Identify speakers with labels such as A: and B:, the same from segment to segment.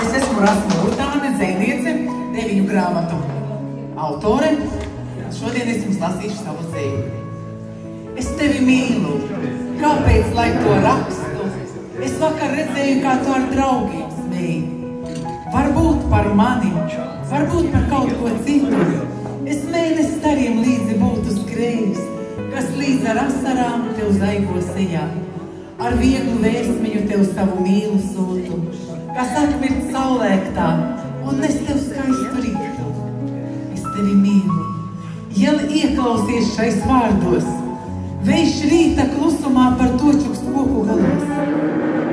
A: Es esmu Rasma Urtāne, dzejniece, 9 grāmatu autore. Šodien es jums lasīšu savu dzēju. Es tevi mīlu. Kāpēc, lai to rakstu? Es vakar redzēju, kā tu ar draugiem smēji. Varbūt par mani, varbūt par kaut ko citu. Es mēnesi stariem līdzi būtu skrējis, kas līdz ar asarām tev zaigo sejā. Ar vieglu vēsmiņu tev savu mīlu sūtu, kas atmirt saulēktā un nes tev skaistu rītu. Es tevi mīlu. Ja ieklausies šais vārdos, vējš rīta klusumā par to čukst koku galos.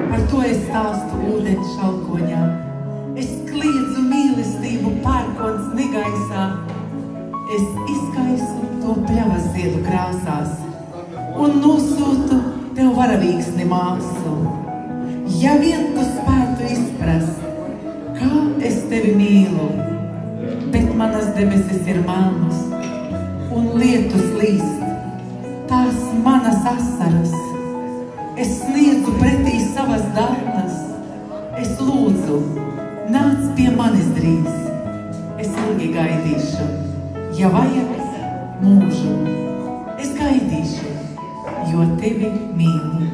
A: Par to es stāstu ūdens šalkoņā. Es kliedzu mīlestību pērkons negaisā. Es izkaisu to pļavas ziedu krāsās un nosūtu tev varavīksni māsu. Ja vien tu spētu izprast, kā es tevi mīlu, bet manas debesis ir melnas un lietus līst, tās manas asaras. Es sniedzu pretī savas dārnas, es lūdzu, nāc pie manis drīz, es ilgi gaidīšu, ja vajag mūžu, es gaidīšu, jo tevi mīlu.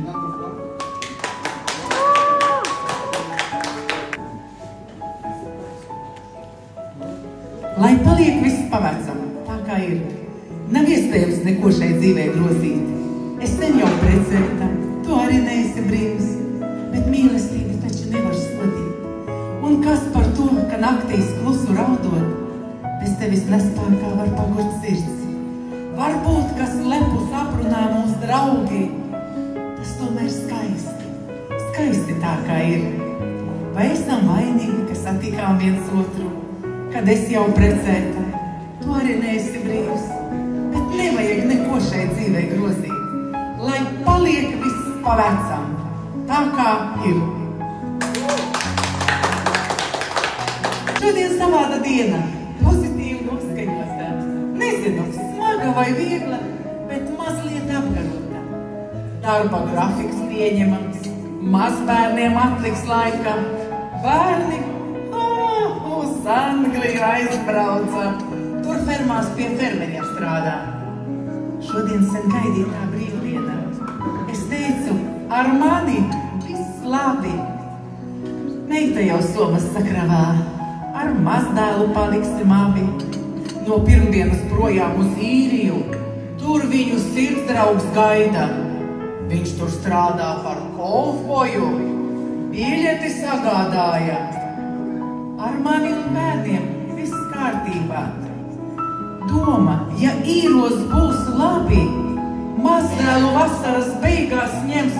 A: Lai paliek viss pavecam, tā kā ir. Nav iespējams neko šai dzīvē grozīt. Es sen jau precēta, tu arī neesi brīvs, bet mīlestību taču nevar sodīt. Un kas par to, ka naktīs klusu raudot, bez tevis nespēkā var pagurt sirds. Varbūt, kas lepus aprunā mūs draugi, tas tomēr skaisti, skaisti tā kā ir. Vai esam vainīgi, ka satikām viens otru, kad es jau precēta, tu arī neesi brīvs, bet nevajag neko šai dzīvē grozīt, lai paliek viss pavecam, tā kā ir. Šodien savāda diena, pozitīvi noskaņota, nezinu, smaga vai viegla, bet mazliet apgarota. Darba grafiks pieņemams, mazbērniem atliks laika, bērni uz Angliju aizbrauca, tur fermās pie fermeriem strādā. Šodien sen gaidītā brīvdiena. Es teicu, ar mani viss labi. Meita jau somas sakravā, ar mazdēlu paliksim abi. No pirmdienas projām uz Īriju, tur viņu sirdsdraugs gaida. Viņš tur strādā par kovboju, biļeti sagādāja. Ar mani un bērniem viss kārtībā. Doma, ja īros būs labi, mazdēlu vasaras beigās ņems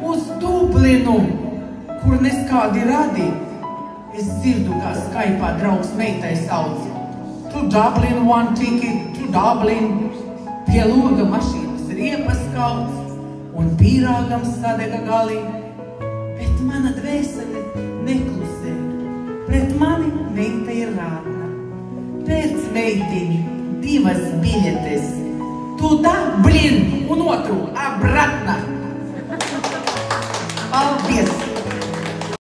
A: uz Dublinu, kur neskādi radi. Es dzirdu, kā Skype'ā draugs meitai sauc. To Dublin, one ticket, to Dublin. Pie loga mašīnas riepas kauts un pīrāgam sadega gali. Bet mana dvēsele neklusē. Pret mani meita ir rāda. Pēc meitiņi 2 biļetes. Tуда, blin, un otru, обратно. Paldies!